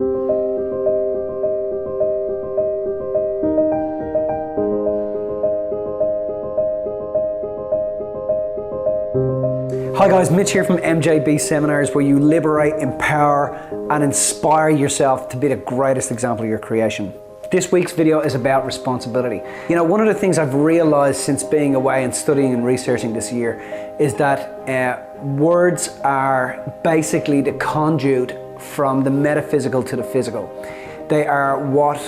Hi guys, Mitch here from MJB Seminars, where you liberate, empower and inspire yourself to be the greatest example of your creation. This week's video is about responsibility. You know, one of the things I've realized since being away and studying and researching this year is that words are basically the conduit from the metaphysical to the physical. They are what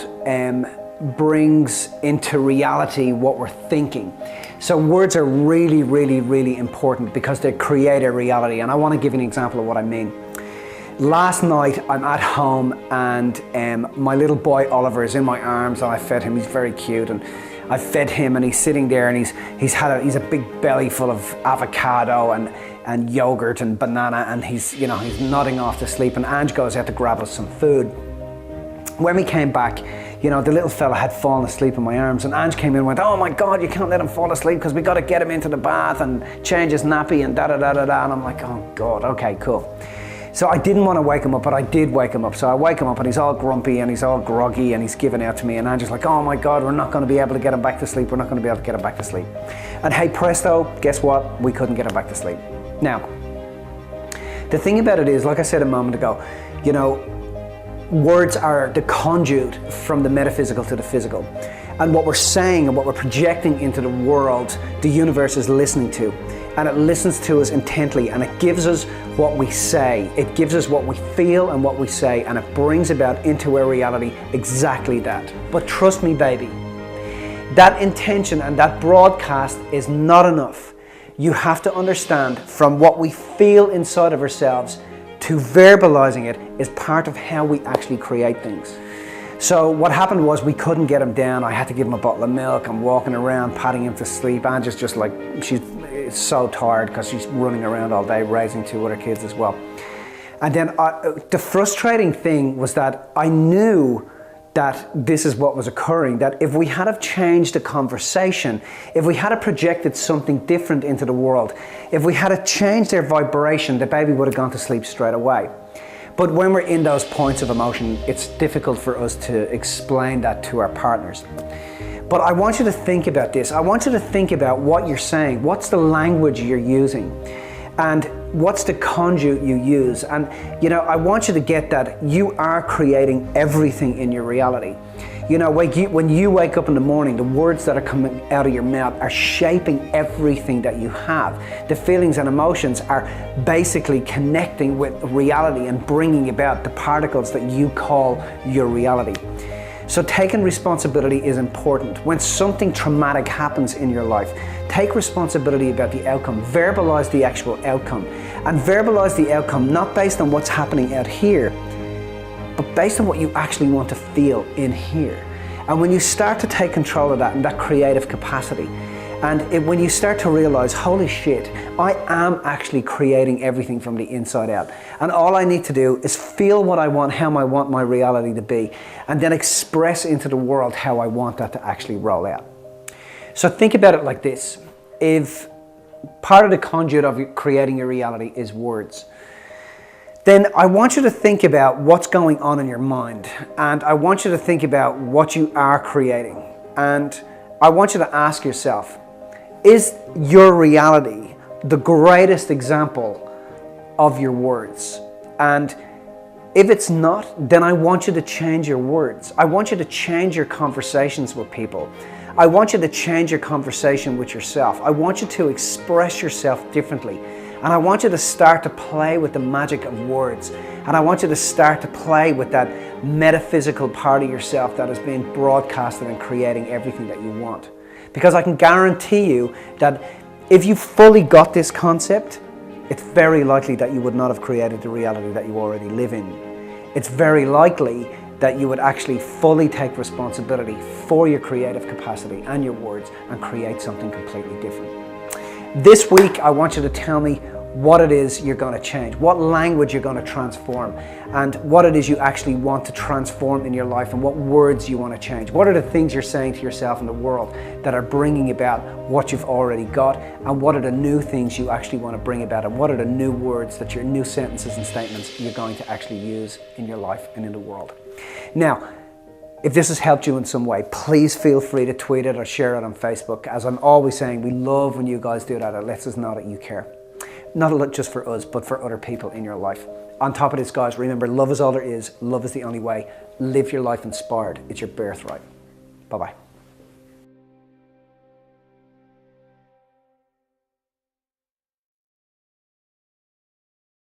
brings into reality what we're thinking. So words are really, really, really important because they create a reality. And I want to give you an example of what I mean. Last night I'm at home and my little boy Oliver is in my arms and I fed him. He's very cute and I fed him and he's sitting there and he's a big belly full of avocado and yogurt and banana, and he's nodding off to sleep, and Ange goes out to grab us some food. When we came back, you know, the little fella had fallen asleep in my arms, and Ange came in and went, "Oh my God, you can't let him fall asleep because we got to get him into the bath and change his nappy and da-da-da-da-da." And I'm like, "Oh God, okay, cool." So I didn't want to wake him up, but I did wake him up. So I wake him up and he's all grumpy and he's all groggy and he's giving out to me, and Ange's like, "Oh my God, we're not going to be able to get him back to sleep. We're not going to be able to get him back to sleep." And hey presto, guess what? We couldn't get him back to sleep. Now, the thing about it is, like I said a moment ago, you know, words are the conduit from the metaphysical to the physical. And what we're saying and what we're projecting into the world, the universe is listening to. And it listens to us intently, and it gives us what we say. It gives us what we feel and what we say, and it brings about into our reality exactly that. But trust me, baby, that intention and that broadcast is not enough. You have to understand, from what we feel inside of ourselves to verbalizing it is part of how we actually create things. So what happened was we couldn't get him down. I had to give him a bottle of milk. I'm walking around, patting him to sleep. Angie's just like, she's so tired because she's running around all day, raising two other kids as well. And then the frustrating thing was that I knew that this is what was occurring, that if we had have changed the conversation, if we had have projected something different into the world, if we had have changed their vibration, the baby would have gone to sleep straight away. But when we're in those points of emotion, it's difficult for us to explain that to our partners. But I want you to think about this. I want you to think about what you're saying. What's the language you're using? And what's the conduit you use? And you know, I want you to get that you are creating everything in your reality. You know, when you wake up in the morning, the words that are coming out of your mouth are shaping everything that you have. The feelings and emotions are basically connecting with reality and bringing about the particles that you call your reality. So taking responsibility is important. When something traumatic happens in your life, take responsibility about the outcome. Verbalize the actual outcome. And verbalize the outcome not based on what's happening out here, but based on what you actually want to feel in here. And when you start to take control of that and that creative capacity, and when you start to realize, holy shit, I am actually creating everything from the inside out. And all I need to do is feel what I want, how I want my reality to be, and then express into the world how I want that to actually roll out. So think about it like this. If part of the conduit of creating your reality is words, then I want you to think about what's going on in your mind. And I want you to think about what you are creating. And I want you to ask yourself, is your reality the greatest example of your words? And if it's not, then I want you to change your words. I want you to change your conversations with people. I want you to change your conversation with yourself. I want you to express yourself differently. And I want you to start to play with the magic of words. And I want you to start to play with that metaphysical part of yourself that is being broadcasted and creating everything that you want. Because I can guarantee you that if you fully got this concept, it's very likely that you would not have created the reality that you already live in. It's very likely that you would actually fully take responsibility for your creative capacity and your words and create something completely different. This week, I want you to tell me what it is you're going to change, what language you're going to transform, and what it is you actually want to transform in your life, and what words you want to change. What are the things you're saying to yourself in the world that are bringing about what you've already got, and what are the new things you actually want to bring about, and what are the new words that your new sentences and statements you're going to actually use in your life and in the world. Now, if this has helped you in some way, please feel free to tweet it or share it on Facebook. As I'm always saying, we love when you guys do that. It lets us know that you care. Not just for us, but for other people in your life. On top of this, guys, remember, love is all there is. Love is the only way. Live your life inspired. It's your birthright. Bye-bye.